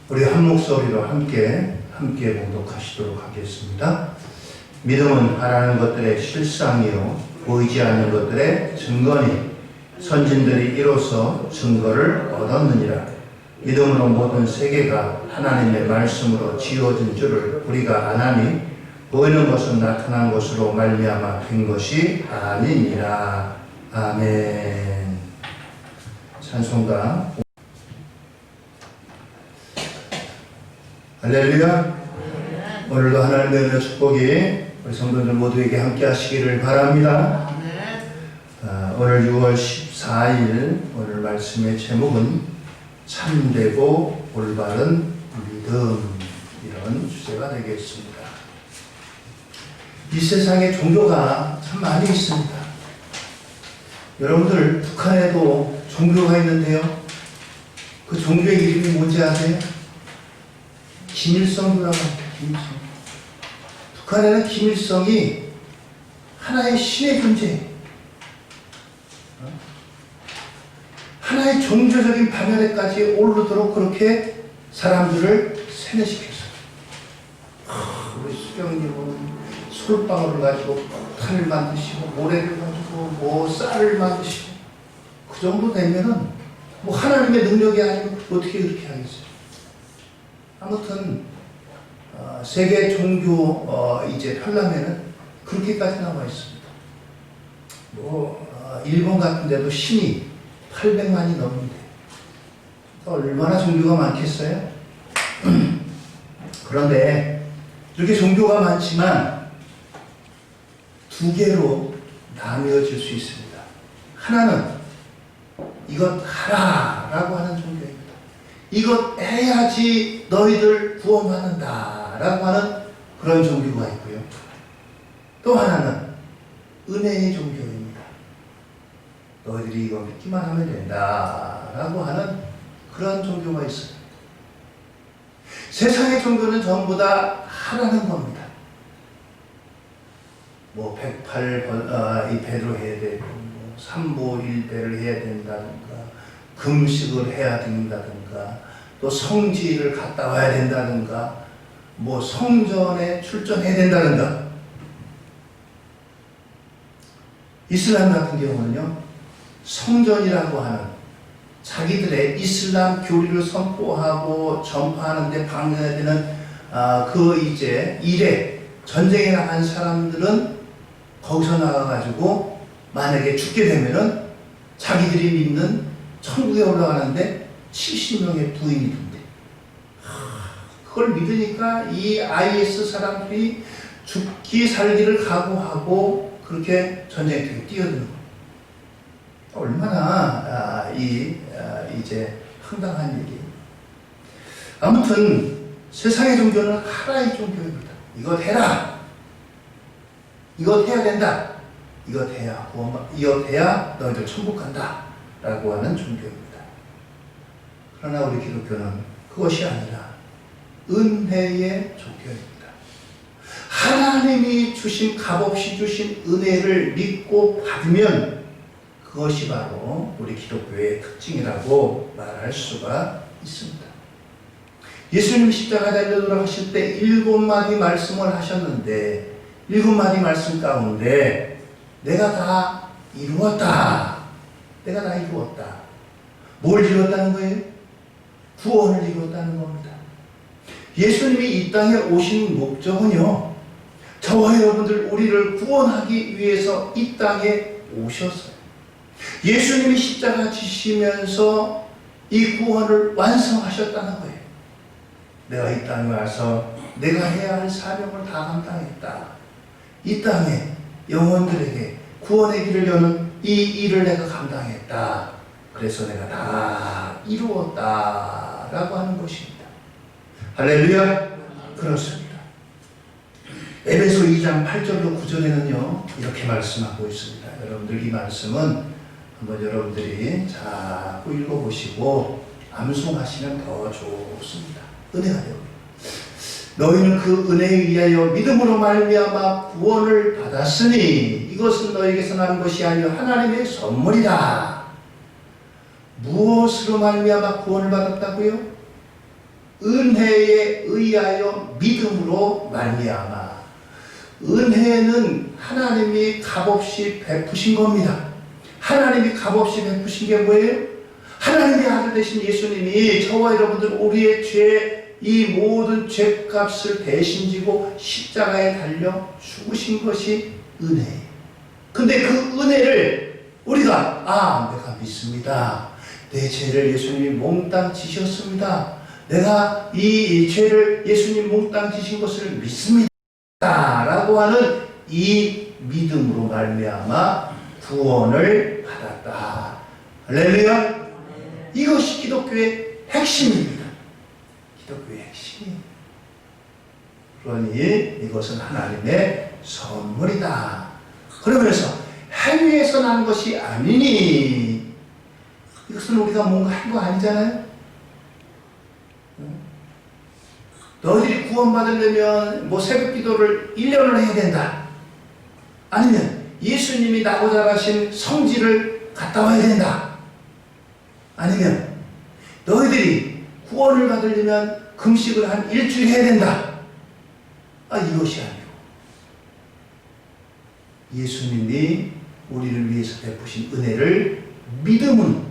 우리 한 목소리로 함께 봉독하시도록 하겠습니다. 믿음은 바라는 것들의 실상이요 보이지 않는 것들의 증거니 선진들이 이로써 증거를 얻었느니라. 믿음으로 모든 세계가 하나님의 말씀으로 지어진 줄을 우리가 아나니 보이는 것은 나타난 것으로 말미암아 된 것이 아니니라. 아멘. 찬송가. 할렐루야. 오늘도 하나님의 은혜 축복이 우리 성도들 모두에게 함께 하시기를 바랍니다. 오늘 6월 14일 오늘 말씀의 제목은 참되고 올바른 믿음, 이런 주제가 되겠습니다. 이 세상에 종교가 참 많이 있습니다. 여러분들 북한에도 종교가 있는데요, 그 종교의 이름이 뭔지 아세요? 김일성교라고 합니다. 김일성. 북한에는 김일성이 하나의 신의 존재, 하나의 종교적인 방향에까지 오르도록 그렇게 사람들을 세뇌시켰어요. 우리 수경님은 솔방울을 가지고 폭탄을 만드시고 모래를 가지고 쌀을 만드시고, 그 정도 되면은 하나님의 능력이 아니면 어떻게 그렇게 하겠어요? 아무튼 세계 종교 이제 편람에는 그렇게까지 나와 있습니다. 일본 같은 데도 신이 800만이 넘는데 얼마나 종교가 많겠어요? 그런데 이렇게 종교가 많지만 두 개로 나뉘어질 수 있습니다. 하나는 이것 하라 라고 하는 종교입니다. 이것 해야지 너희들 구원받는다 라고 하는 그런 종교가 있고요. 또 하나는 은혜의 종교입니다. 너희들이 이거 믿기만 하면 된다 라고 하는 그런 종교가 있어요. 세상의 종교는 전부 다 하라는 겁니다. 108배로 해야 되고 3보1배를 해야 된다든가, 금식을 해야 된다든가, 또 성지를 갔다 와야 된다든가, 성전에 출전해야 된다든가. 이슬람 같은 경우는요, 성전이라고 하는 자기들의 이슬람 교리를 선포하고 전파하는 데 방해가 되는 일에 전쟁에 나간 사람들은 거기서 나가가지고 만약에 죽게 되면은 자기들이 믿는 천국에 올라가는데 70명의 부인이 된대. 그걸 믿으니까 이 IS 사람들이 죽기 살기를 각오하고 그렇게 전쟁터에 뛰어드는 거예요. 얼마나 이제 황당한 일이에요. 아무튼 세상의 종교는 하나의 종교입니다. 이것 해라, 이것 해야 된다, 이것 해야 너희들 천국 간다 라고 하는 종교입니다. 그러나 우리 기독교는 그것이 아니라 은혜의 종교입니다. 하나님이 주신, 값없이 주신 은혜를 믿고 받으면 그것이 바로 우리 기독교의 특징이라고 말할 수가 있습니다. 예수님이 십자가 달려 돌아가실 때 7마디 말씀을 하셨는데 7마디 말씀 가운데 내가 다 이루었다. 내가 다 이루었다. 뭘 이루었다는 거예요? 구원을 이루었다는 겁니다. 예수님이 이 땅에 오신 목적은요, 저와 여러분들 우리를 구원하기 위해서 이 땅에 오셨어요. 예수님이 십자가 지시면서 이 구원을 완성하셨다는 거예요. 내가 이 땅에 와서 내가 해야 할 사명을 다 감당했다. 이 땅에 영혼들에게 구원의 길을 여는 이 일을 내가 감당했다. 그래서 내가 다 이루었다 라고 하는 것입니다. 할렐루야. 그렇습니다. 에베소 2장 8절로 9절에는요 이렇게 말씀하고 있습니다. 여러분들 이 말씀은 한번 여러분들이 자꾸 읽어보시고 암송하시면 더 좋습니다. 은혜가 되고 너희는 그 은혜에 의하여 믿음으로 말미암아 구원을 받았으니 이것은 너희에게서 난 것이 아니요 하나님의 선물이다. 무엇으로 말미암아 구원을 받았다고요? 은혜에 의하여 믿음으로 말미암아. 은혜는 하나님이 값없이 베푸신 겁니다. 하나님이 값없이 베푸신 게 뭐예요? 하나님의 아들 되신 예수님이 저와 여러분들 우리의 죄, 이 모든 죄값을 대신 지고 십자가에 달려 죽으신 것이 은혜예요. 근데 그 은혜를 우리가 내가 믿습니다. 내 죄를 예수님이 몽땅 지셨습니다. 내가 이 죄를 예수님 몽땅 지신 것을 믿습니다. 라고 하는 이 믿음으로 말미암아 구원을 받았다. 할렐루야. 이것이 기독교의 핵심입니다. 기독교의 핵심이에요. 그러니 이것은 하나님의 선물이다. 그러면서 행위에서 난 것이 아니니 이것은 우리가 뭔가 한 거 아니잖아요. 너희들이 구원받으려면 뭐 새벽 기도를 1년을 해야 된다. 아니면 예수님이 나고자 하신 성지를 갔다 와야 된다. 아니면 너희들이 구원을 받으려면 금식을 한 일주일 해야 된다. 이것이 아니고 예수님이 우리를 위해서 베푸신 은혜를 믿음으로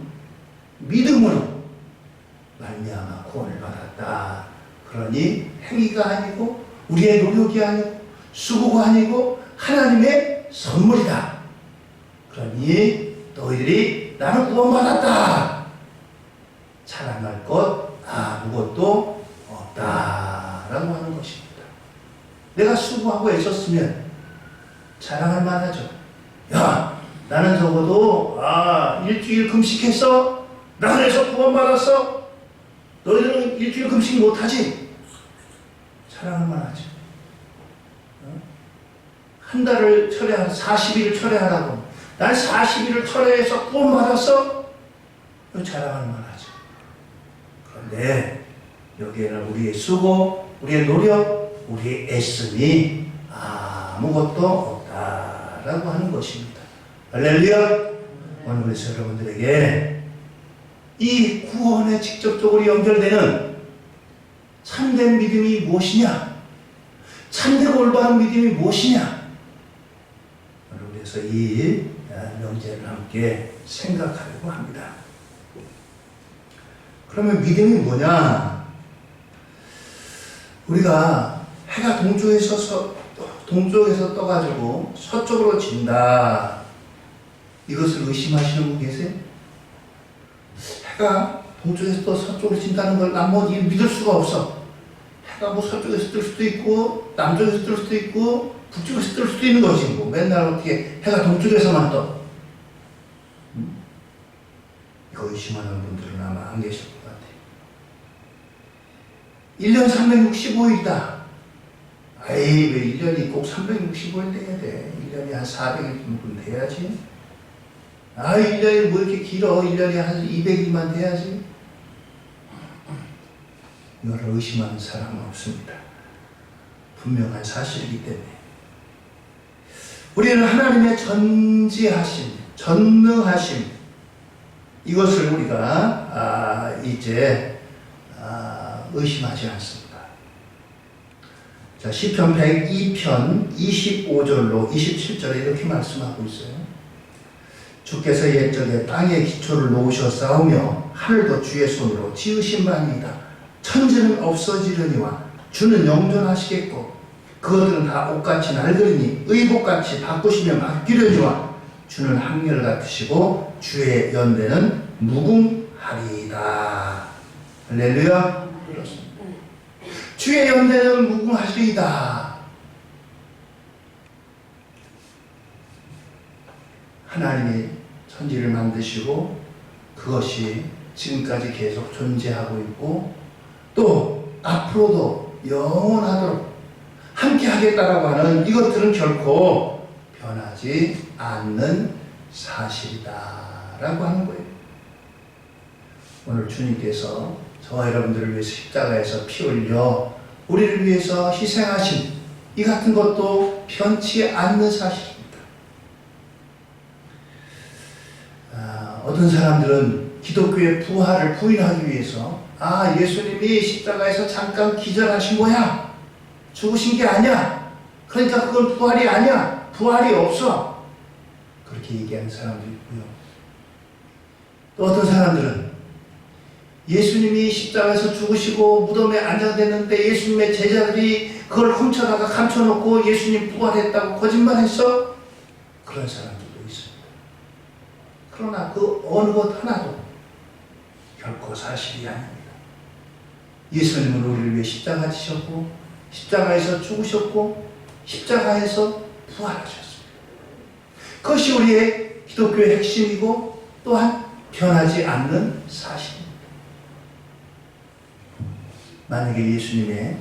말미암아 구원을 받았다. 그러니 행위가 아니고 우리의 노력이 아니고 수고가 아니고 하나님의 선물이다. 그러니 너희들이 나는 구원받았다. 자랑할 것 아무것도 없다라고 하는 것입니다. 내가 수고하고 애썼으면 자랑할 만하죠. 야, 나는 적어도 일주일 금식했어. 나 그래서 구원받았어. 너희들은 일주일 금식 못하지? 자랑할 만하죠. 한 달을 철회하라, 40일을 철회하라고. 난 40일을 철회해서 구원받았어? 자랑할 만하죠. 그런데 여기에는 우리의 수고, 우리의 노력, 우리의 애씀이 아무것도 없다라고 하는 것입니다. 할렐루야. 오늘 그래서 여러분들에게 이 구원에 직접적으로 연결되는 참된 믿음이 무엇이냐? 참되고 올바른 믿음이 무엇이냐? 오늘 그래서 이 명제를 함께 생각하려고 합니다. 그러면 믿음이 뭐냐? 우리가 해가 동쪽에서 떠가지고 서쪽으로 진다. 이것을 의심하시는 분 계세요? 해가 동쪽에서 또 서쪽으로 진다는 걸 난 뭐 믿을 수가 없어. 해가 뭐 서쪽에서 뜰 수도 있고 남쪽에서 뜰 수도 있고 북쪽에서 뜰 수도 있는 것이고 뭐 맨날 어떻게 해가 동쪽에서만 떠. 이거 의심하는 분들은 아마 안 계실 것 같아요. 1년 365일이다. 왜 1년이 꼭 365일 돼야 돼. 1년이 한 400일 정도 돼야지. 1년이 뭐 이렇게 길어? 1년에 한 200일만 돼야지. 이걸 의심하는 사람은 없습니다. 분명한 사실이기 때문에. 우리는 하나님의 전지하심, 전능하심, 이것을 우리가 이제 의심하지 않습니다. 자, 시편 102편 25절로 27절에 이렇게 말씀하고 있어요. 주께서 옛적에 땅의 기초를 놓으셨사오며 하늘도 주의 손으로 지으신 바니이다. 천지는 없어지려니와 주는 영존하시겠고 그것들은 다 옷같이 낡으리니 의복같이 바꾸시며 바뀌려니와 주는 한결같으시고 주의 연대는 무궁하리이다. 할렐루야. 그렇습니다. 주의 연대는 무궁하리이다. 하나님이 천지를 만드시고 그것이 지금까지 계속 존재하고 있고 또 앞으로도 영원하도록 함께 하겠다라고 하는 이것들은 결코 변하지 않는 사실이다라고 하는 거예요. 오늘 주님께서 저와 여러분들을 위해서 십자가에서 피 흘려 우리를 위해서 희생하신 이 같은 것도 변치 않는 사실입니다. 어떤 사람들은 기독교의 부활을 부인하기 위해서 예수님이 십자가에서 잠깐 기절하신 거야. 죽으신 게 아니야. 그러니까 그건 부활이 아니야. 부활이 없어. 그렇게 얘기하는 사람도 있고요. 또 어떤 사람들은 예수님이 십자가에서 죽으시고 무덤에 안장됐는데 예수님의 제자들이 그걸 훔쳐다가 감춰놓고 예수님 부활했다고 거짓말했어? 그런 사람들도 있습니다. 그러나 그 어느 것 하나도 결코 사실이 아닙니다. 예수님은 우리를 위해 십자가 지셨고 십자가에서 죽으셨고 십자가에서 부활하셨습니다. 그것이 우리의 기독교의 핵심이고 또한 변하지 않는 사실입니다. 만약에 예수님의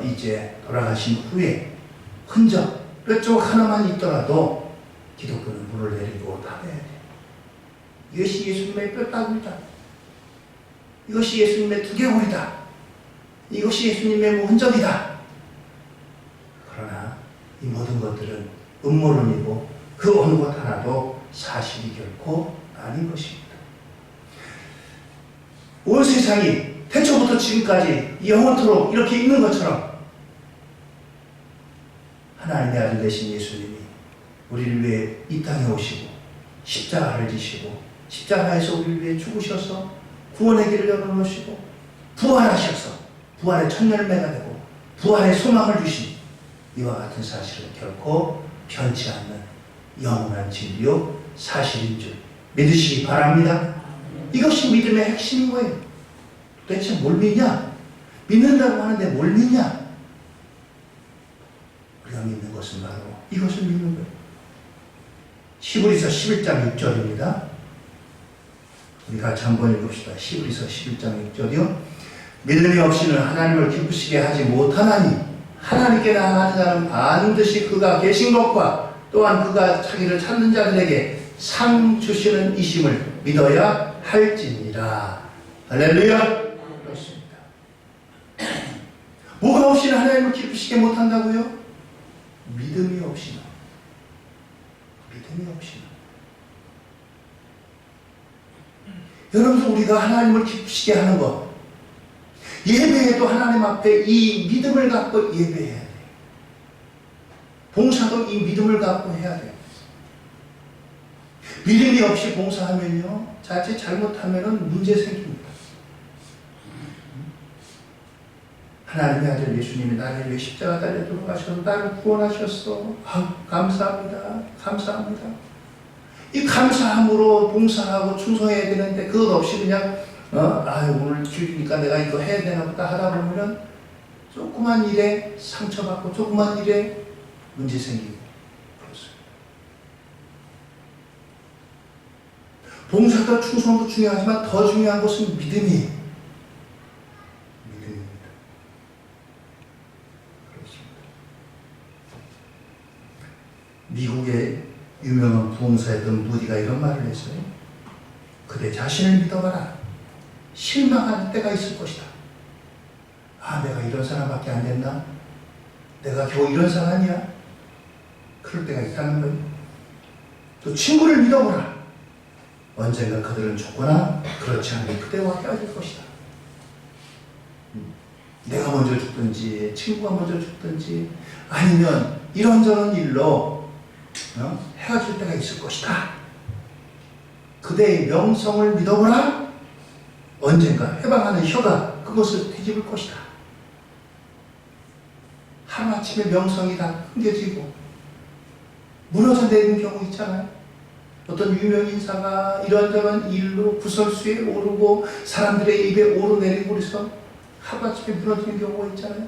이제 돌아가신 후에 흔적 몇 쪽 하나만 있더라도 기독교는 물을 내리고 닫아야 돼요. 이것이 예수님의 뼈다귀다. 이것이 예수님의 두개골이다. 이것이 예수님의 흔적이다. 그러나 이 모든 것들은 음모론이고 그 어느 것 하나도 사실이 결코 아닌 것입니다. 온 세상이 태초부터 지금까지 영원토록 이렇게 있는 것처럼 하나님의 아들 되신 예수님이 우리를 위해 이 땅에 오시고 십자가를 지시고 십자가에서 우리를 위해 죽으셔서 구원의 길을 열어놓으시고 부활하셔서 부활의 첫 열매가 되고 부활의 소망을 주신 이와 같은 사실은 결코 변치 않는 영원한 진리요 사실인 줄 믿으시기 바랍니다. 이것이 믿음의 핵심인 거예요. 도대체 뭘 믿냐? 믿는다고 하는데 뭘 믿냐? 우리가 믿는 것은 바로 이것을 믿는 거예요. 히브리서 11장 6절입니다. 우리 같이 한번 읽읍시다. 히브리서 11장 6절이요. 믿음이 없이는 하나님을 기쁘시게 하지 못하나니 하나님께 나아가는 자는 반드시 그가 계신 것과 또한 그가 자기를 찾는 자들에게 상 주시는 이심을 믿어야 할지니라. 할렐루야. 그렇습니다. 뭐가 없이는 하나님을 기쁘시게 못한다고요? 믿음이 없이는. 믿음이 없이는. 여러분들 우리가 하나님을 기쁘시게 하는 것, 예배에도 하나님 앞에 이 믿음을 갖고 예배해야 돼요. 봉사도 이 믿음을 갖고 해야 돼요. 믿음이 없이 봉사하면요, 자칫 잘못하면 문제 생깁니다. 하나님의 아들 예수님이 나를 위해 십자가 달려 돌아가셔서 나를 구원하셨어. 감사합니다. 감사합니다. 이 감사함으로 봉사하고 충성해야 되는데 그것 없이 그냥 오늘 주일이니까 내가 이거 해야 되나 보다 하다 보면은 조그만 일에 상처받고 조그만 일에 문제 생기고 그렇습니다. 봉사도 충성도 중요하지만 더 중요한 것은 믿음이에요. 믿음입니다. 그렇습니다. 미국의 유명한 부흥사였던 무디가 이런 말을 했어요. 그대 자신을 믿어봐라. 실망할 때가 있을 것이다. 아, 내가 이런 사람밖에 안 됐나? 내가 겨우 이런 사람이야? 그럴 때가 있다는 거예요. 또 친구를 믿어보라. 언젠가 그들은 죽거나 그렇지 않으면 그대와 헤어질 것이다. 내가 먼저 죽든지 친구가 먼저 죽든지 아니면 이런저런 일로 헤어질 때가 있을 것이다. 그대의 명성을 믿어보라. 언젠가 해방하는 혀가 그것을 뒤집을 것이다. 하루아침에 명성이 다 끊겨지고 무너져 내리는 경우 있잖아요. 어떤 유명 인사가 이런저런 일로 구설수에 오르고 사람들의 입에 오르내리고 그래서 하루아침에 무너지는 경우가 있잖아요.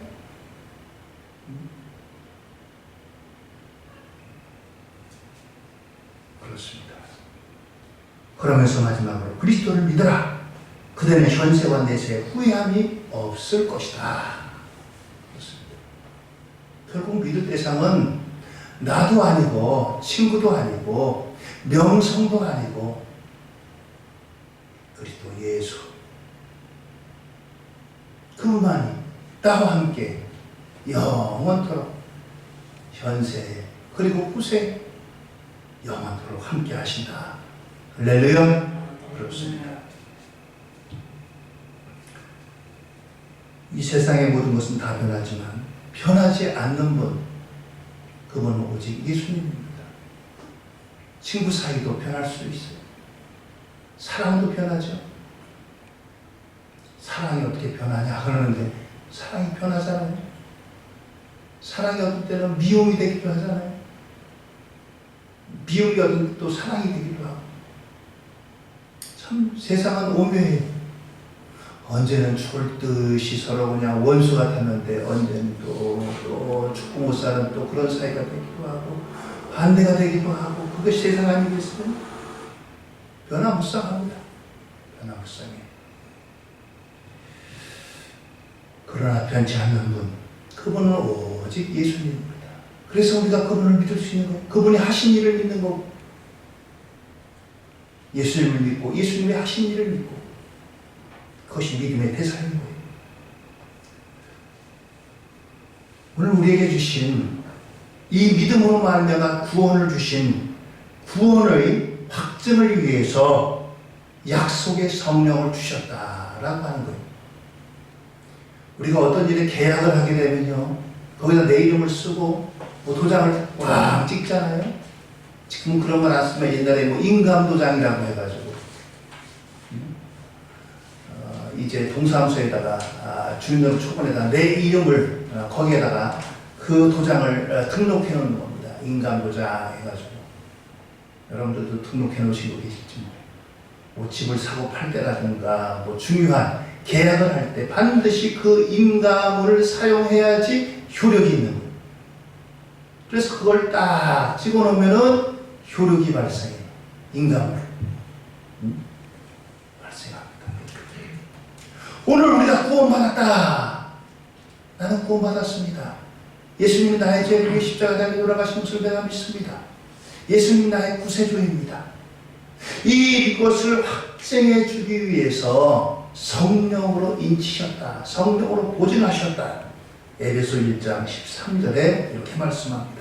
그렇습니다. 그러면서 마지막으로 그리스도를 믿어라. 그대는 현세와 내세에 후회함이 없을 것이다. 그렇습니다. 결국 믿을 대상은 나도 아니고 친구도 아니고 명성도 아니고 그리스도 예수 그분만이 나와 함께 영원토록 현세 그리고 후세 영원토록 함께 하신다. 할렐루야. 그렇습니다. 이 세상의 모든 것은 다 변하지만 변하지 않는 분, 그분은 오직 예수님입니다. 친구 사이도 변할 수 있어요. 사랑도 변하죠. 사랑이 어떻게 변하냐 그러는데 사랑이 변하잖아요. 사랑이 어떤 때는 미움이 되기도 하잖아요. 미움이 어떤 때 또 사랑이 되기도 하고. 참 세상은 오묘해요. 언제는 죽을 듯이 서로 그냥 원수 같았는데 언제는 또 죽고 못 사는 또 그런 사이가 되기도 하고 반대가 되기도 하고 그것이 세상 아니겠어요? 변화무쌍합니다. 변화무쌍해. 그러나 변치 않는 분, 그분은 오직 예수님입니다. 그래서 우리가 그분을 믿을 수 있는 거예요. 그분이 하신 일을 믿는 거고 예수님을 믿고 예수님이 하신 일을 믿고 그것이 믿음의 대상인 거예요. 오늘 우리에게 주신 이 믿음으로 말미암아 구원을 주신 구원의 확증을 위해서 약속의 성령을 주셨다라고 하는 거예요. 우리가 어떤 일에 계약을 하게 되면요, 거기다 내 이름을 쓰고 뭐 도장을 꽉 찍잖아요. 지금 그런 건 안 쓰면 옛날에 뭐 인감도장이라고 해가지고 이제 동사무소에다가 주민등록초본에다가 내 이름을 거기에다가 그 도장을 등록해 놓는 겁니다. 인감도장 해가지고. 여러분들도 등록해 놓으신 거 계실지 뭐 집을 사고 팔 때라든가 뭐 중요한 계약을 할 때 반드시 그 인감을 사용해야지 효력이 있는 거예요. 그래서 그걸 딱 찍어 놓으면은 효력이 발생해요. 인감을. 발생합니다. 오늘 우리가 구원받았다. 나는 구원받았습니다. 예수님이 나의 죄를 위해 십자가에 돌아가신 것을 내가 믿습니다. 예수님이 나의 구세주입니다. 이것을 확증해 주기 위해서 성령으로 인치셨다. 성령으로 보증하셨다. 에베소 1장 13절에 이렇게 말씀합니다.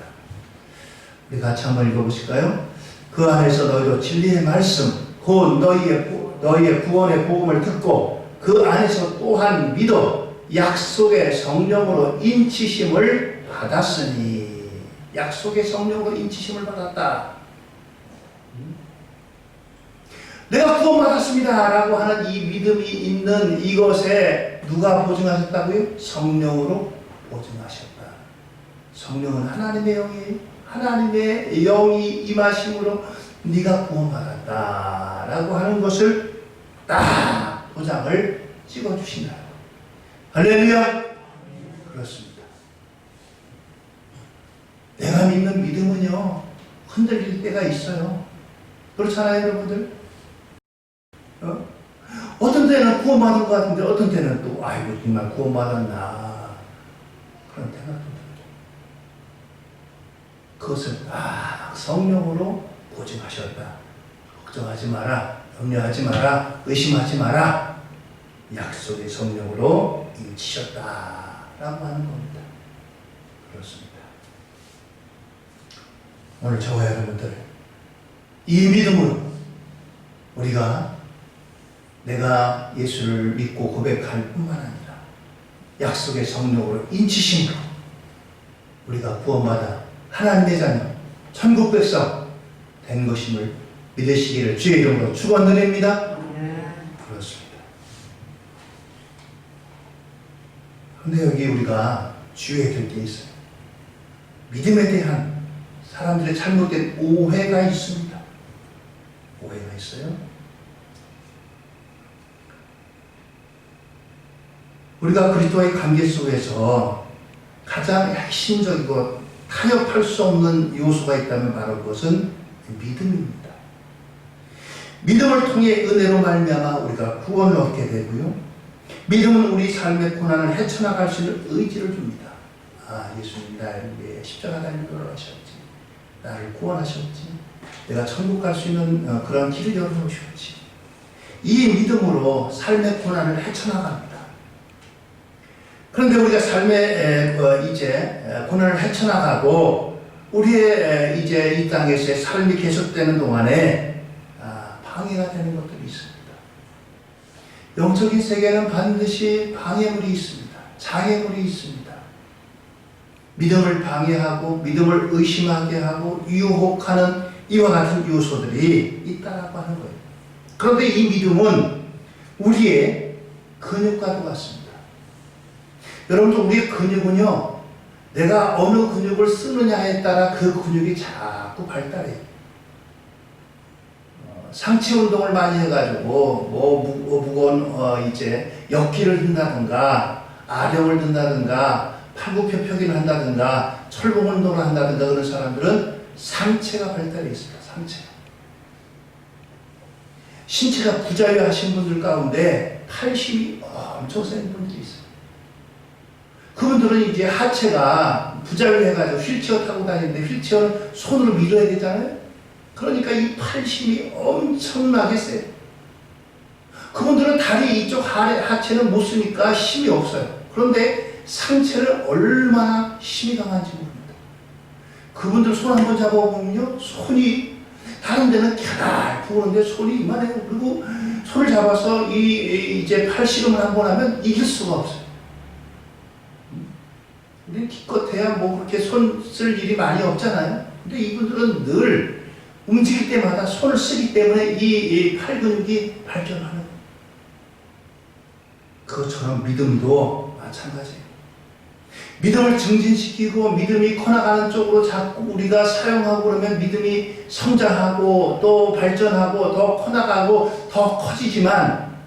우리 같이 한번 읽어보실까요? 그 안에서 너희도 진리의 말씀, 곧 너희의 구원의 복음을 듣고 그 안에서 또한 믿어 약속의 성령으로 인치심을 받았으니. 약속의 성령으로 인치심을 받았다. 내가 구원받았습니다 라고 하는 이 믿음이 있는 이것에 누가 보증하셨다고요? 성령으로 보증하셨다. 성령은 하나님의 영이에요. 하나님의 영이 임하심으로 네가 구원받았다 라고 하는 것을 딱 도장을 찍어주신다. 할렐루야. 그렇습니다. 내가 믿는 믿음은요 흔들릴 때가 있어요. 그렇잖아요 여러분들. 어떤 때는 구원받은 것 같은데 어떤 때는 또 아이고 정말 구원받았나 그런 때가 또 그것을 성령으로 보증하셨다. 걱정하지 마라, 염려하지 마라, 의심하지 마라. 약속의 성령으로 인치셨다라고 하는 겁니다. 그렇습니다. 오늘 저와 여러분들 이 믿음으로 우리가 내가 예수를 믿고 고백할 뿐만 아니라 약속의 성령으로 인치심으로 우리가 구원받아 하나님의 자녀, 천국 백성 된 것임을 믿으시기를 주의 이름으로 축원드립니다. 그렇습니다. 그런데 여기 우리가 주의해야 될 게 있어요. 믿음에 대한 사람들의 잘못된 오해가 있습니다. 오해가 있어요. 우리가 그리스도와의 관계 속에서 가장 핵심적이고 타협할 수 없는 요소가 있다면 바로 그것은 믿음입니다. 믿음을 통해 은혜로 말미암아 우리가 구원을 얻게 되고요. 믿음은 우리 삶의 고난을 헤쳐나갈 수 있는 의지를 줍니다. 아, 예수님이 나를 위해 십자가 달려 돌아가셨지. 나를 구원하셨지. 내가 천국 갈 수 있는 그런 길을 열어놓으셨지. 이 믿음으로 삶의 고난을 헤쳐나갑니다. 그런데 우리가 삶에 이제 고난을 헤쳐나가고 우리의 이제 이 땅에서의 삶이 계속되는 동안에 방해가 되는 것들이 있습니다. 영적인 세계는 반드시 방해물이 있습니다. 장애물이 있습니다. 믿음을 방해하고 믿음을 의심하게 하고 유혹하는 이와 같은 요소들이 있다라고 하는 거예요. 그런데 이 믿음은 우리의 근육과도 같습니다. 여러분도 우리의 근육은요, 내가 어느 근육을 쓰느냐에 따라 그 근육이 자꾸 발달해요. 상체 운동을 많이 해가지고 무거운 이제 역기를 든다든가 아령을 든다든가 팔굽혀펴기를 한다든가 철봉 운동을 한다든가 그런 사람들은 상체가 발달해 있습니다. 상체가. 신체가 부자유하신 분들 가운데 팔심이 엄청 센 분들이 있어요. 그분들은 이제 하체가 부자유해가지고 휠체어 타고 다니는데 휠체어는 손으로 밀어야 되잖아요. 그러니까 이 팔심이 엄청나게 세요. 그분들은 다리 이쪽 하체는 못 쓰니까 힘이 없어요. 그런데 상체를 얼마나 힘이 강한지 모릅니다. 그분들 손 한번 잡아보면요, 손이 다른 데는 갸달프고 그런데 손이 이만해요. 그리고 손을 잡아서 이제 팔씨름을 한번 하면 이길 수가 없어요. 우리 기껏해야 뭐 그렇게 손 쓸 일이 많이 없잖아요. 근데 이분들은 늘 움직일 때마다 손을 쓰기 때문에 이 팔 근육이 발전하는 거예요. 그것처럼 믿음도 마찬가지예요. 믿음을 증진시키고 믿음이 커나가는 쪽으로 자꾸 우리가 사용하고 그러면 믿음이 성장하고 또 발전하고 더 커나가고 더 커지지만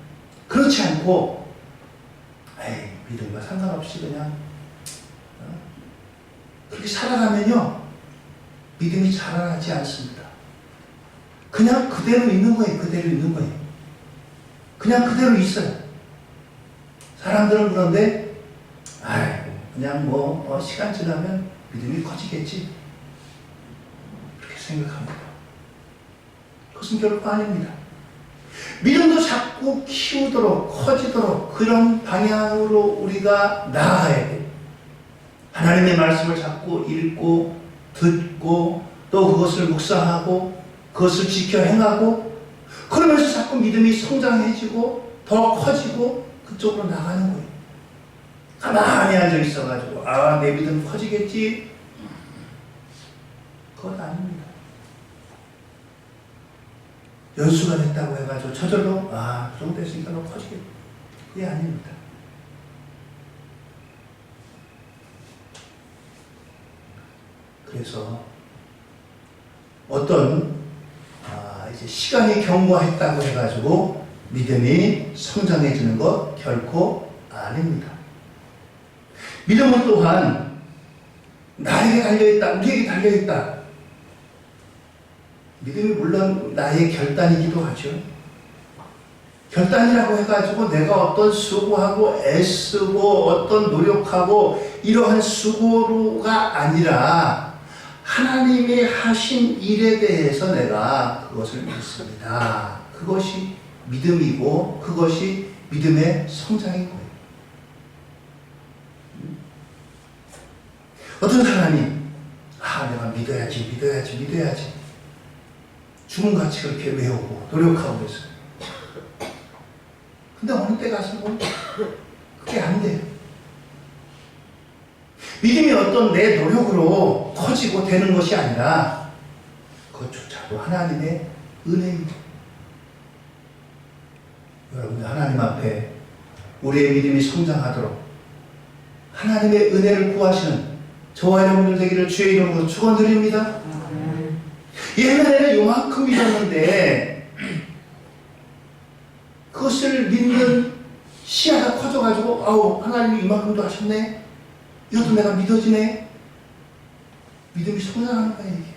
그렇지 않고 믿음과 상관없이 그냥 그렇게 살아가면요 믿음이 자라나지 않습니다. 그냥 그대로 있는 거예요. 그대로 있는 거예요. 그냥 그대로 있어요. 사람들은 그런데 그냥 시간 지나면 믿음이 커지겠지 그렇게 생각합니다. 그것은 결코 아닙니다. 믿음도 자꾸 키우도록 커지도록 그런 방향으로 우리가 나아가야 돼요. 하나님의 말씀을 자꾸 읽고 듣고 또 그것을 묵상하고 그것을 지켜 행하고 그러면서 자꾸 믿음이 성장해지고 더 커지고 그쪽으로 나가는 거예요. 가만히 앉아 있어가지고 내 믿음 커지겠지? 그건 아닙니다. 연수가 됐다고 해가지고 저절로 그 정도 됐으니까 너 커지겠지? 그게 아닙니다. 그래서 어떤 이제 시간이 경과했다고 해가지고 믿음이 성장해지는 것 결코 아닙니다. 믿음은 또한 나에게 달려있다, 우리에게 달려있다. 믿음이 물론 나의 결단이기도 하죠. 결단이라고 해가지고 내가 어떤 수고하고 애쓰고 어떤 노력하고 이러한 수고가 아니라 하나님이 하신 일에 대해서 내가 그것을 믿습니다. 그것이 믿음이고 그것이 믿음의 성장인 거예요. 어떤 사람이 내가 믿어야지 주문같이 그렇게 외우고 노력하고 있어요. 근데 어느 때 가서 그게 안 돼요. 믿음이 어떤 내 노력으로 커지고 되는 것이 아니라 그것조차도 하나님의 은혜입니다. 여러분들, 하나님 앞에 우리의 믿음이 성장하도록 하나님의 은혜를 구하시는 저와 여러분들 되기를 주의 이름으로 축원드립니다. 옛날에는 요만큼 믿었는데 그것을 믿는 시야가 커져가지고 하나님이 이만큼도 하셨네, 이것도 내가 믿어지네. 믿음이 성장하는 거예요. 이게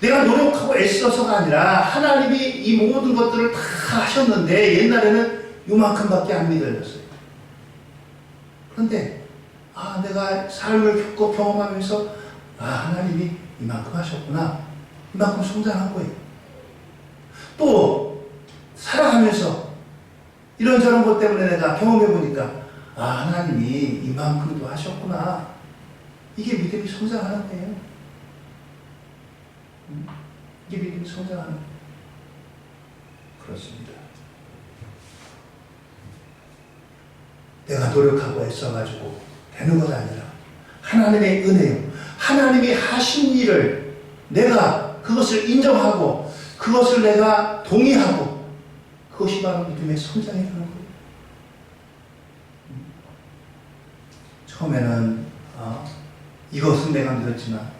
내가 노력하고 애써서가 아니라 하나님이 이 모든 것들을 다 하셨는데 옛날에는 요만큼밖에 안 믿어졌어요. 그런데 내가 삶을 겪고 경험하면서 하나님이 이만큼 하셨구나, 이만큼 성장한 거예요. 또 살아가면서 이런저런 것 때문에 내가 경험해 보니까 하나님이 이만큼도 하셨구나, 이게 믿음이 성장하는 거예요. 이게 믿음이 성장하는 거예요. 그렇습니다. 내가 노력하고 애써가지고 되는 것 아니라 하나님의 은혜요, 하나님이 하신 일을 내가 그것을 인정하고 그것을 내가 동의하고 그것이 바로 믿음의 성장이라는 거예요. 처음에는 이것은 내가 믿었지만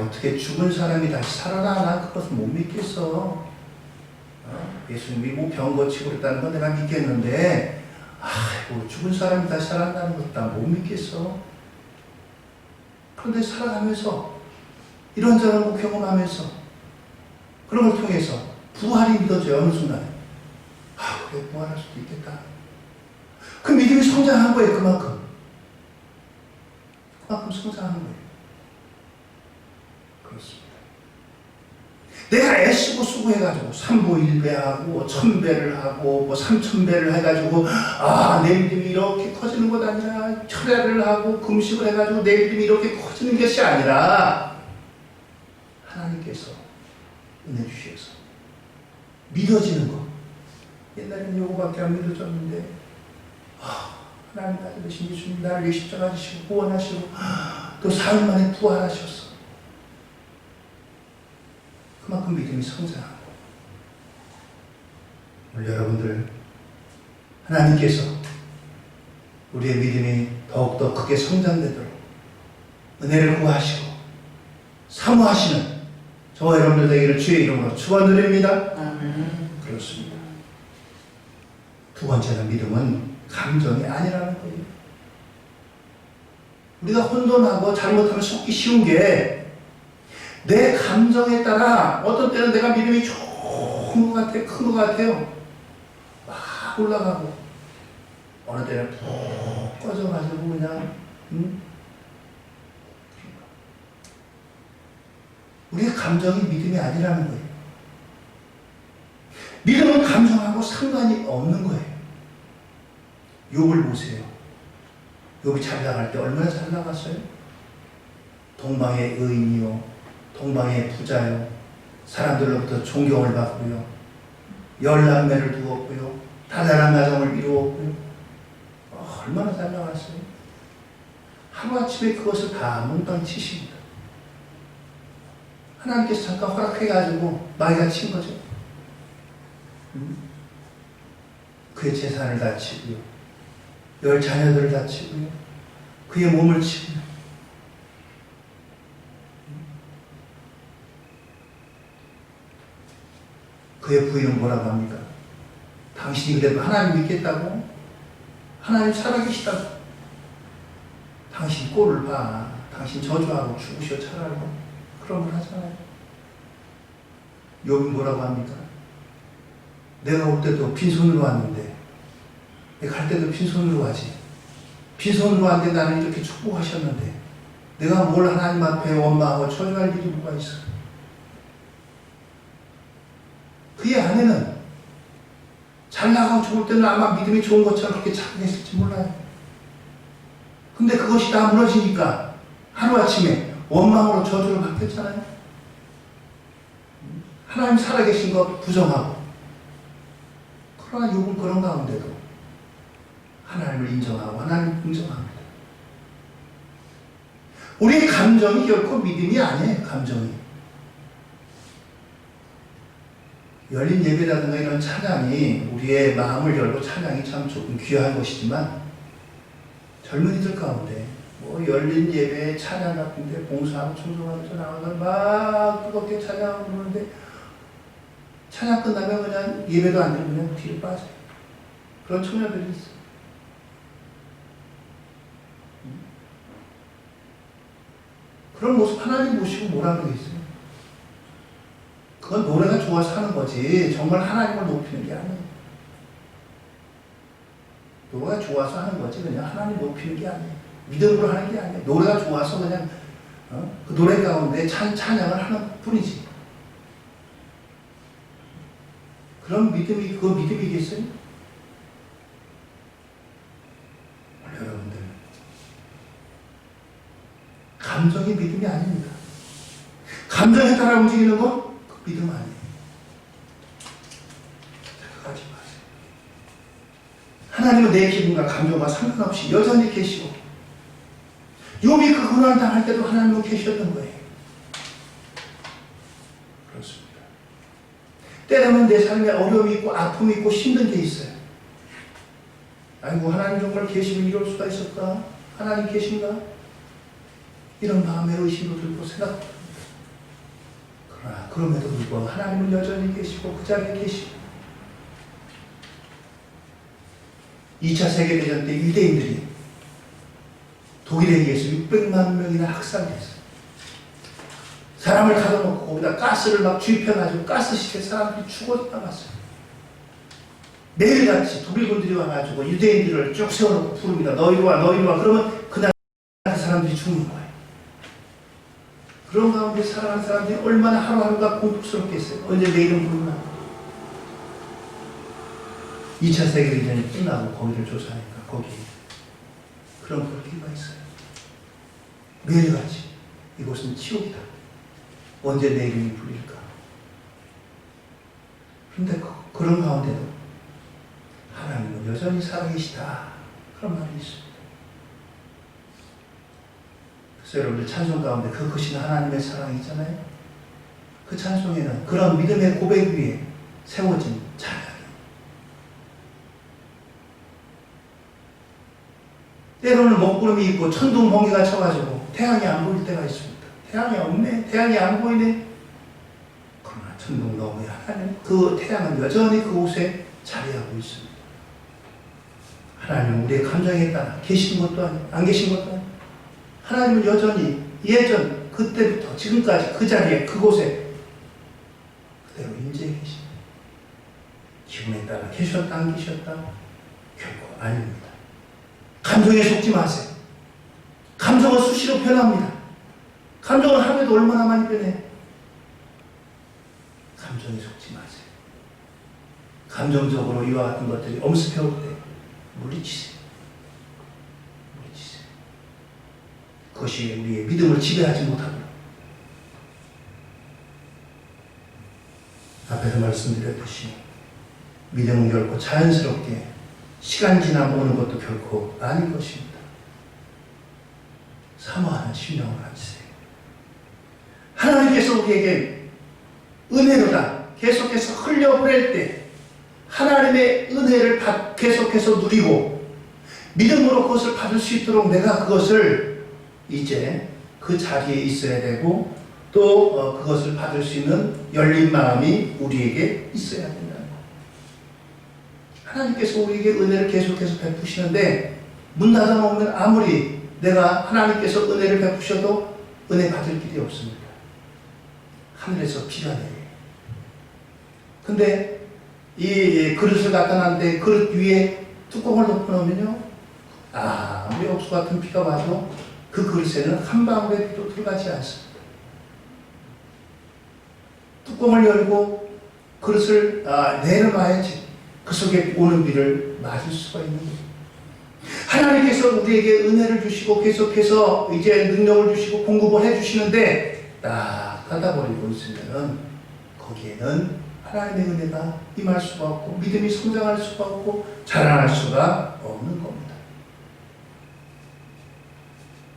어떻게 죽은 사람이 다시 살아나, 난 그것은 못 믿겠어. 예수님이 병 고치고 그랬다는 건 내가 믿겠는데 죽은 사람이 다시 살아난다는 것도 난 못 믿겠어. 그런데 살아가면서 이런저런 거 경험하면서 그런 걸 통해서 부활이 믿어져요. 어느 순간에 그래, 부활할 수도 있겠다. 그 믿음이 성장한 거예요. 그만큼 성장하는 거예요. 그렇습니다. 내가 애쓰고 수고해가지고 3보 1배하고 1000배를 하고 3000배를 해가지고 내 믿음이 이렇게 커지는 것 아니라 철야를 하고 금식을 해가지고 내 믿음이 이렇게 커지는 것이 아니라 하나님께서 은혜 주셔서 믿어지는 것. 옛날에는 요거밖에 안 믿어졌는데 하나님 아들 되신 예수님 나를 위해 십자가 지시고 구원하시고 또 사흘 만에 부활하셨어. 그만큼 믿음이 성장하고, 오늘 여러분들 하나님께서 우리의 믿음이 더욱더 크게 성장되도록 은혜를 구하시고 사모하시는 저와 여러분들 되기를 주의 이름으로 축원드립니다. 그렇습니다. 두 번째는 믿음은 감정이 아니라는 거예요. 우리가 혼돈하고 잘못하면 속기 쉬운 게 내 감정에 따라 어떤 때는 내가 믿음이 좋은 것 같아, 큰 것 같아요. 막 올라가고 어느 때는 푹 꺼져가지고 그냥 우리의 감정이 믿음이 아니라는 거예요. 믿음은 감정하고 상관이 없는 거예요. 욥을 보세요. 욥이 잘 나갈 때 얼마나 잘 나갔어요? 동방의 의인이요, 동방의 부자요, 사람들로부터 존경을 받고요, 10남매를 두었고요, 다자란 가정을 이루었고요. 얼마나 잘 나갔어요? 하루아침에 그것을 다 몽땅 치십니다. 하나님께서 잠깐 허락해가지고 마귀가 친 거죠. 그의 재산을 다 치고요, 10 자녀들을 다 치고요, 그의 몸을 치고요. 그의 부인은 뭐라고 합니까? 당신이 그래도 하나님 믿겠다고? 하나님 살아계시다고? 당신 꼴을 봐. 당신 저주하고 죽으셔 차라리. 그런 말 하잖아요. 욥이 뭐라고 합니까? 내가 올 때도 빈손으로 왔는데, 내가 갈 때도 빈손으로 가지. 빈손으로 왔는데 나는 이렇게 축복하셨는데 내가 뭘 하나님 앞에 원망하고 초조할 일이 뭐가 있어? 그의 아내는 잘 나가고 좋을 때는 아마 믿음이 좋은 것처럼 그렇게 착각했을지 몰라요. 근데 그것이 다 무너지니까 하루아침에 원망으로 저주를 받겠잖아요. 하나님 살아계신 것 부정하고. 그러나 욥은 그런 가운데도 하나님을 인정하고 하나님을 인정합니다. 우리의 감정이 결코 믿음이 아니에요. 감정이. 열린 예배라든가 이런 찬양이 우리의 마음을 열고 찬양이 참 조금 귀한 것이지만 젊은이들 가운데 뭐 열린 예배 찬양 같은데 봉사하고 청소하면서 나와서 막 뜨겁게 찬양하고 그러는데 찬양 끝나면 그냥 예배도 안 들고 그냥 뒤로 빠져요. 그런 청년들이 있어요. 그런 모습 하나님 보시고 뭐라 그러겠어요? 그건 노래가 좋아서 하는 거지 정말 하나님을 높이는 게 아니에요. 노래가 좋아서 하는 거지 그냥 하나님 높이는 게 아니에요. 믿음으로 하는 게 아니에요. 노래가 좋아서 그냥 그 노래 가운데 찬양을 하는 뿐이지. 그런 믿음이 그거 믿음이겠어요? 여러분들 감정이 믿음이 아닙니다. 감정에 따라 움직이는 거 믿음 아니에요. 생각하지 마세요. 하나님은 내 기분과 감정과 상관없이 여전히 계시고 욥이 그 고난을 당할 때도 하나님은 계셨던 거예요. 그렇습니다. 때로는 내 삶에 어려움이 있고 아픔이 있고 힘든 게 있어요. 아이고 하나님 정말 계시면 이럴 수가 있을까? 하나님 계신가? 이런 마음의 의심도 들고 생각합니다. 그러나 그럼에도 불구하고 하나님은 여전히 계시고 그 자리에 계시고 2차 세계대전 때 유대인들이 독일에 의해서 600만 명이나 학살됐어요. 사람을 가둬놓고 거기다 가스를 막 주입해가지고 가스시대 사람들이 죽어 나갔어요. 매일같이 독일군들이 와가지고 유대인들을 쭉 세워놓고 부릅니다. 너희로 와 너희로 와. 그러면 그날 사람들이 죽는 거예요. 그런 가운데 살아가는 사람들이 얼마나 하루하루가 공포스럽겠어요. 언제 내 이름 부르나. 2차 세계대전이 끝나고 거기를 조사하니까 거기 그런 불길가 있어요. 매일같이 이곳은 지옥이다. 언제 내 이름이 불릴까. 그런데 그런 가운데도 하나님은 여전히 살아계시다. 그런 말이 있습니다. 그래서 여러분들 찬송 가운데 그 크신 하나님의 사랑이 있잖아요. 그 찬송에는 그런 믿음의 고백 위에 세워진 찬양이 때로는 먹구름이 있고 천둥 번개가 쳐가지고 태양이 안 보일 때가 있습니다. 태양이 없네. 태양이 안 보이네. 그러나 천둥 너머에 하나님 그 태양은 여전히 그곳에 자리하고 있습니다. 하나님은 우리의 감정에 따라 계신 것도 아니고 안 계신 것도 아니고 하나님은 여전히 예전 그때부터 지금까지 그 자리에 그곳에 그대로 임재해 계십니다. 기분에 따라 계셨다 안 계셨다 결코 아닙니다. 감정에 속지 마세요. 감정은 수시로 변합니다. 감정은 하루에도 얼마나 많이 변해요. 감정에 속지 마세요. 감정적으로 이와 같은 것들이 엄습해올 때 물리치세요. 물리치세요. 그것이 우리의 믿음을 지배하지 못하도록. 앞에서 말씀드렸듯이 믿음은 결코 자연스럽게 시간 지나면 오는 것도 결코 아닌 것입니다. 사모하는 심령을 가지세요. 하나님께서 우리에게 은혜로다 계속해서 흘려보낼 때 하나님의 은혜를 계속해서 누리고 믿음으로 그것을 받을 수 있도록 내가 그것을 이제 그 자리에 있어야 되고 또 그것을 받을 수 있는 열린 마음이 우리에게 있어야 된다는 것. 하나님께서 우리에게 은혜를 계속해서 베푸시는데 문 닫아놓으면 아무리 내가 하나님께서 은혜를 베푸셔도 은혜 받을 길이 없습니다. 하늘에서 비가 내려요. 근데 이 그릇을 갖다 놨는데 그릇 위에 뚜껑을 덮어놓으면요 아무리 억수 같은 비가 와도 그 그릇에는 한 방울의 비도 들어가지 않습니다. 뚜껑을 열고 그릇을 내려놔야지 그 속에 오는 비를 맞을 수가 있는 거예요. 하나님께서 우리에게 은혜를 주시고 계속해서 이제 능력을 주시고 공급을 해주시는데 딱 닫아버리고 있으면은 거기에는 하나님의 은혜가 임할 수가 없고 믿음이 성장할 수가 없고 자라날 수가 없는 겁니다.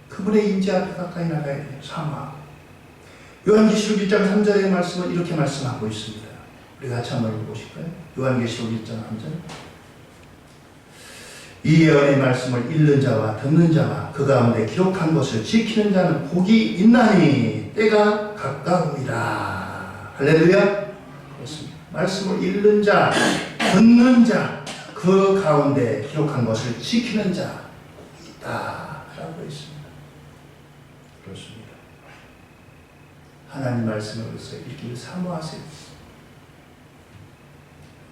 그분의 임재 앞에 가까이 나가야 돼요. 사모하고. 요한계시록 1장 3절의 말씀은 이렇게 말씀하고 있습니다. 우리 같이 한번 읽어보실까요? 요한계시록 1장 3절. 이 예언의 말씀을 읽는 자와 듣는 자와 그 가운데 기록한 것을 지키는 자는 복이 있나니 때가 가까웁니다. 할렐루야. 그렇습니다. 말씀을 읽는 자, 듣는 자, 그 가운데 기록한 것을 지키는 자 복이 있다 라고 했습니다. 그렇습니다. 하나님 말씀을 그래서 읽기를 사모하세요.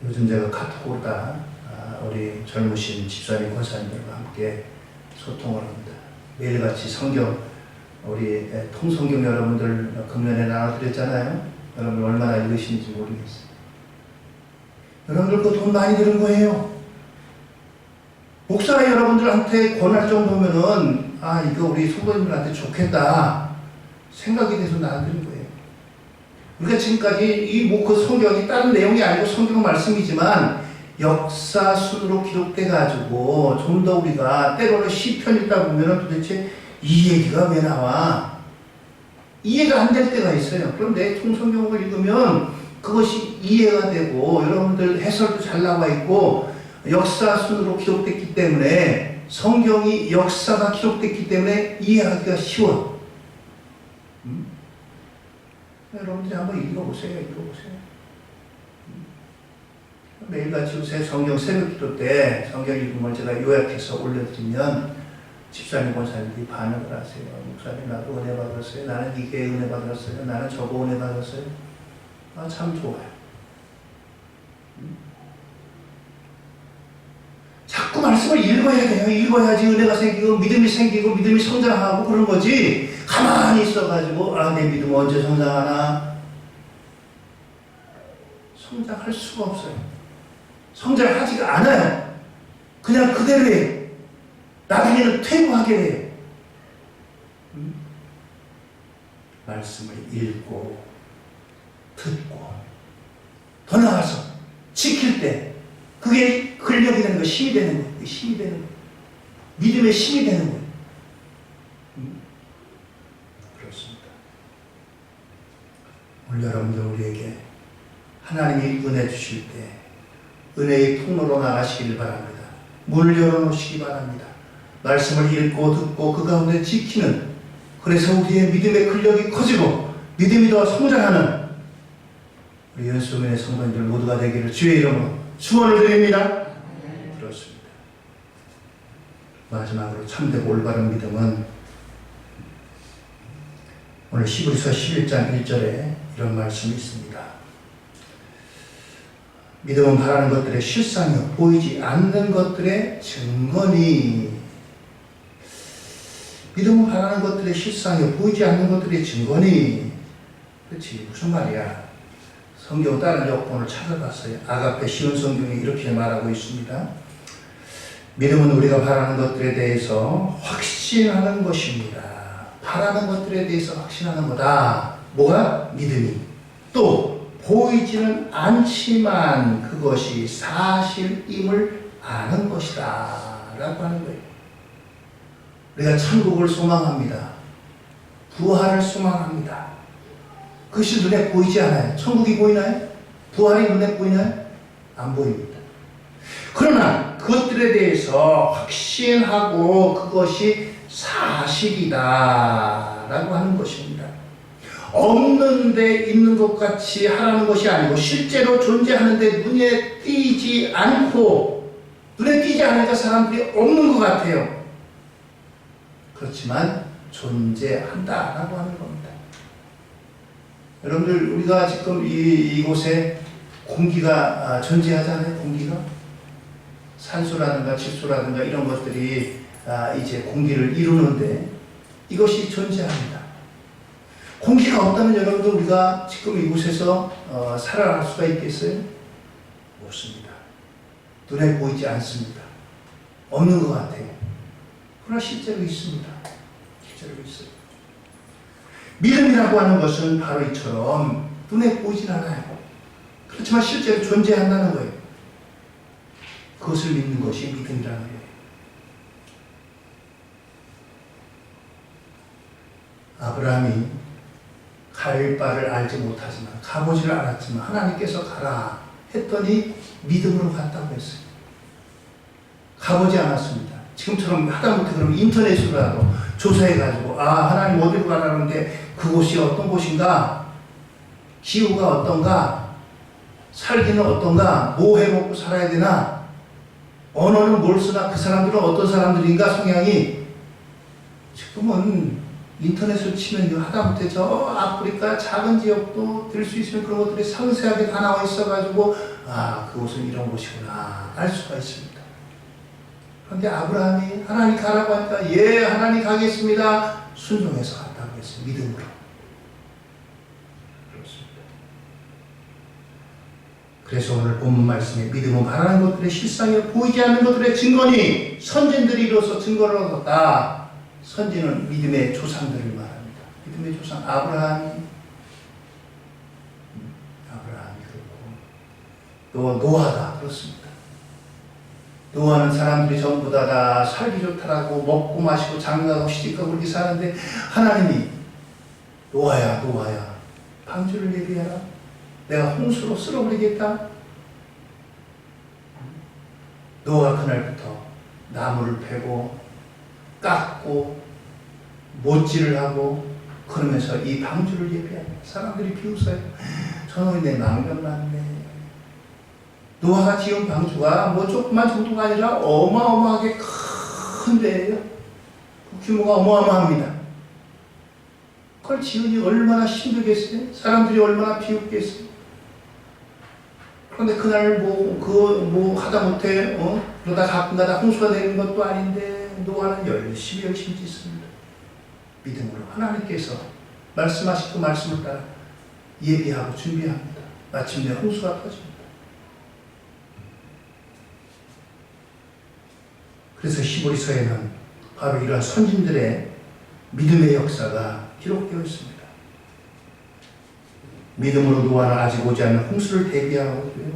요즘 제가 카톡으로다 우리 젊으신 집사님, 권사님들과 함께 소통을 합니다. 매일같이 성경, 우리 통성경 여러분들 금년에 나눠드렸잖아요. 여러분 얼마나 읽으시는지 모르겠어요. 여러분들 그 돈 많이 드는 거예요. 목사 여러분들한테 권할 정도면은 이거 우리 성도님들한테 좋겠다 생각이 돼서 나눠드린 거예요. 우리가 지금까지 그 성경이 다른 내용이 아니고 성경 말씀이지만 역사 순으로 기록돼가지고 좀 더 우리가 때로는 시편 읽다 보면 도대체 이 얘기가 왜 나와? 이해가 안 될 때가 있어요. 그런데 통성경을 읽으면 그것이 이해가 되고 여러분들 해설도 잘 나와 있고 역사 순으로 기록됐기 때문에 성경이 역사가 기록됐기 때문에 이해하기가 쉬워. 여러분들이 한번 읽어보세요. 매일같이 요새 성경 새벽기도 때 성경 읽음을 제가 요약해서 올려드리면 집사님, 권사님들이 반응을 하세요. 목사님 나도 은혜 받았어요. 나는 이게 은혜 받았어요. 나는 저거 은혜 받았어요. 참 좋아요. 자꾸 말씀을 읽어야 돼요. 읽어야지 은혜가 생기고 믿음이 생기고 믿음이 성장하고 그런 거지. 가만히 있어가지고 내 믿음 언제 성장하나? 성장할 수가 없어요. 성장하지가 않아요. 그냥 그대로예요. 나중에는 퇴보하게 돼요. 말씀을 읽고 듣고 더 나아가서 지킬 때 그게 근력이 되는 거, 힘이 되는 거예요. 힘이 되는 거예요. 믿음의 힘이 되는 거예요. 그렇습니다. 오늘 여러분들 우리에게 하나님이 은혜 주실 때 은혜의 통로로 나가시기를 바랍니다. 문을 열어놓으시기 바랍니다. 말씀을 읽고 듣고 그 가운데 지키는, 그래서 우리의 믿음의 근력이 커지고 믿음이 더 성장하는 우리 연수민의 성도님들 모두가 되기를 주의 이름으로 축원을 드립니다. 그렇습니다. 마지막으로 참되고 올바른 믿음은 오늘 히브리서 11장 1절에 이런 말씀이 있습니다. 믿음은 바라는 것들의 실상이요 보이지 않는 것들의 증거니. 믿음은 바라는 것들의 실상이요 보이지 않는 것들의 증거니. 그렇지, 무슨 말이야? 성경 다른 역본을 찾아봤어요. 아가페 시온 성경이 이렇게 말하고 있습니다. 믿음은 우리가 바라는 것들에 대해서 확신하는 것입니다. 바라는 것들에 대해서 확신하는 거다. 뭐가? 믿음이. 또 보이지는 않지만 그것이 사실임을 아는 것이다 라고 하는 거예요. 우리가 천국을 소망합니다. 부활을 소망합니다. 그것이 눈에 보이지 않아요. 천국이 보이나요? 부활이 눈에 보이나요? 안 보입니다. 그러나 그것들에 대해서 확신하고 그것이 사실이다 라고 하는 것입니다. 없는데 있는 것 같이 하라는 것이 아니고 실제로 존재하는데 눈에 띄지 않고, 눈에 띄지 않으니까 사람들이 없는 것 같아요. 그렇지만 존재한다라고 하는 겁니다. 여러분들 우리가 지금 이곳에 공기가 존재하잖아요. 공기가 산소라든가 질소라든가 이런 것들이 이제 공기를 이루는데 이것이 존재합니다. 공기가 없다면 여러분들 우리가 지금 이곳에서 살아갈 수가 있겠어요? 없습니다. 눈에 보이지 않습니다. 없는 것 같아요. 그러나 실제로 있습니다. 실제로 있어요. 믿음이라고 하는 것은 바로 이처럼 눈에 보이진 않아요. 그렇지만 실제로 존재한다는 거예요. 그것을 믿는 것이 믿음이라는 거예요. 아브라함이 갈 바를 알지 못하지만 가보지를 않았지만 하나님께서 가라 했더니 믿음으로 갔다고 했어요. 가보지 않았습니다. 지금처럼 하다못해 그러면 인터넷으로라도 조사해가지고 하나님 어디로 가라는데 그곳이 어떤 곳인가, 기후가 어떤가, 살기는 어떤가, 뭐 해먹고 살아야 되나, 언어는 뭘 쓰나, 그 사람들은 어떤 사람들인가, 성향이. 지금은 인터넷을 치면 하다못해 저 아프리카 작은 지역도 들 수 있으면 그런 것들이 상세하게 다 나와 있어가지고 그곳은 이런 곳이구나 알 수가 있습니다. 그런데 아브라함이 하나님 가라고 하니까 예 하나님 가겠습니다. 순종해서 갔다고 했어요. 믿음으로. 그렇습니다. 그래서 오늘 본문 말씀에 믿음은 바라는 것들의 실상에 보이지 않는 것들의 증거니 선진들이 이로써 증거를 얻었다. 선지는 믿음의 조상들을 말합니다. 믿음의 조상 아브라함이 그렇고 또 노아가 그렇습니다. 노아는 사람들이 전부 다 살기 좋다라고 먹고 마시고 장가가고 시집가고 그렇게 사는데 하나님이 노아야 방주를 예비하라. 내가 홍수로 쓸어버리겠다. 노아가 그날부터 나무를 패고 깎고 못질을 하고 그러면서 이 방주를 예비합니다. 사람들이 비웃어요. 저놈이 내 망명났네. 노아가 지은 방주가 뭐 조그만 정도가 아니라 어마어마하게 큰 데예요. 그 규모가 어마어마합니다. 그걸 지으니 얼마나 힘들겠어요? 사람들이 얼마나 비웃겠어요? 그런데 그날 하다못해 그러다 가끔가다 홍수가 내리는 것도 아닌데 노아는 열심히 짓습니다. 믿음으로 하나님께서 말씀하신 그 말씀을 따라 예비하고 준비합니다. 마침내 홍수가 터집니다. 그래서 히브리서에는 바로 이러한 선진들의 믿음의 역사가 기록되어 있습니다. 믿음으로 노아는 아직 오지 않는 홍수를 대비하고 있고요.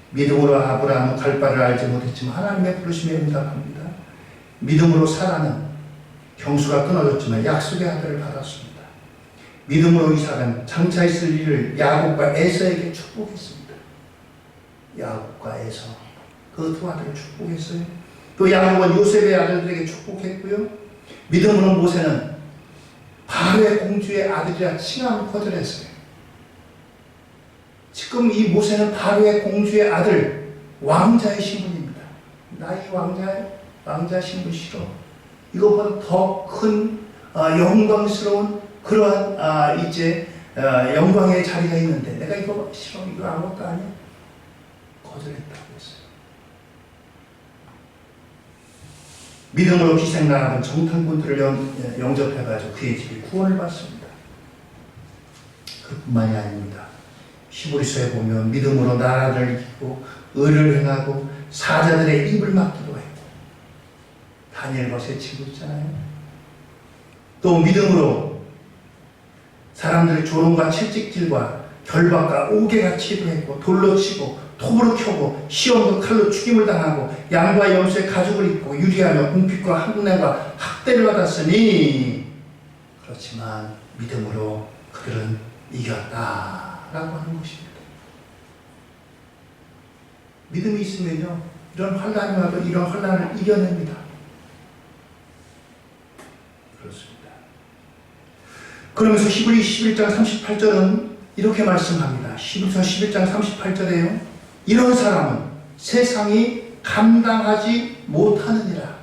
믿음으로 아브라함은 갈 바를 알지 못했지만 하나님의 부르심에 응답합니다. 믿음으로 사라는 경수가 끊어졌지만 약속의 아들을 받았습니다. 믿음으로 이삭은 장차 있을 일을 야곱과 에서에게 축복했습니다. 야곱과 에서 그 두 아들을 축복했어요. 또 야곱은 요셉의 아들들에게 축복했고요. 믿음으로 모세는 바로의 공주의 아들이라 칭함을 거절했어요. 지금 이 모세는 바로의 공주의 아들, 왕자의 신분입니다. 나 이 왕자 신분 싫어. 이것보다 더 큰 영광스러운 그러한 영광의 자리가 있는데 내가 이거 싫어. 이거 아무것도 아니야. 거절했다고 했어요. 믿음으로 기생나라는 정탐꾼들을 영접해가지고 그의 집에 구원을 받습니다. 그뿐만이 아닙니다. 히브리서에 보면 믿음으로 나라를 이기고 의를 행하고 사자들의 입을 막기도 했고 다니엘과 세 친구 있잖아요. 또 믿음으로 사람들의 조롱과 채찍질과 결박과 옥에가 치도했고 돌로 치고 톱으로 켜고 시험도 칼로 죽임을 당하고 양과 염소의 가죽을 입고 유리하며 궁핍과 학문과 학대를 받았으니 그렇지만 믿음으로 그들은 이겼다라고 하는 것입니다. 믿음이 있으면요 이런 환난이 와도 이런 환난을 이겨냅니다. 그렇습니다. 그러면서 히브리 11장 38절은 이렇게 말씀합니다. 히브리서 11장 38절에요. 이런 사람은 세상이 감당하지 못하느니라.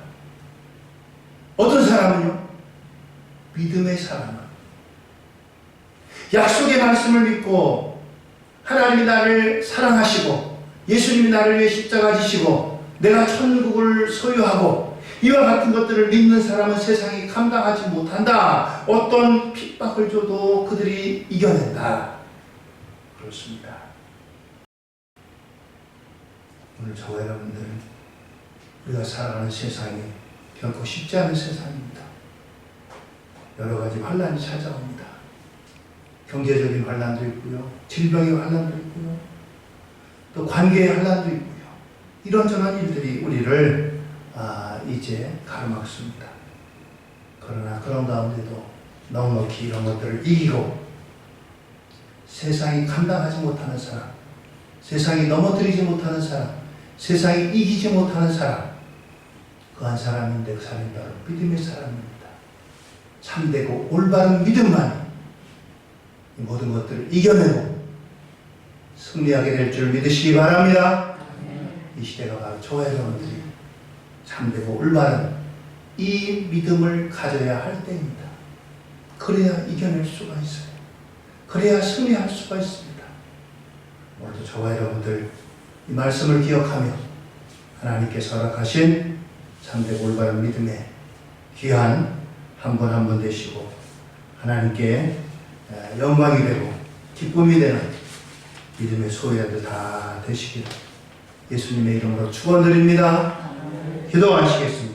어떤 사람은요? 믿음의 사람은 약속의 말씀을 믿고 하나님이 나를 사랑하시고 예수님이 나를 위해 십자가 지시고 내가 천국을 소유하고 이와 같은 것들을 믿는 사람은 세상이 감당하지 못한다. 어떤 핍박을 줘도 그들이 이겨낸다. 그렇습니다. 오늘 저와 여러분들, 우리가 살아가는 세상이 결코 쉽지 않은 세상입니다. 여러 가지 환란이 찾아옵니다. 경제적인 환란도 있고요, 질병의 환란도 있고요, 또 관계의 환란도 있고요. 이런저런 일들이 우리를 이제 가로막습니다. 그러나 그런 가운데도 넉넉히 이런 것들을 이기고 세상이 감당하지 못하는 사람, 세상이 넘어뜨리지 못하는 사람, 세상이 이기지 못하는 사람, 그 한 사람인데 그 사람이 바로 믿음의 사람입니다. 참되고 올바른 믿음만이 이 모든 것들을 이겨내고 승리하게 될 줄 믿으시기 바랍니다. 이 시대가 바로 저와 여러분들이 참되고 올바른 이 믿음을 가져야 할 때입니다. 그래야 이겨낼 수가 있어요. 그래야 승리할 수가 있습니다. 오늘도 저와 여러분들 이 말씀을 기억하며 하나님께서 허락하신 참되고 올바른 믿음의 귀한 한 분 한 분 되시고 하나님께 영광이 되고 기쁨이 되는 믿음의 소유자들 다 되시기를 예수님의 이름으로 축원드립니다. 기도하시겠습니다.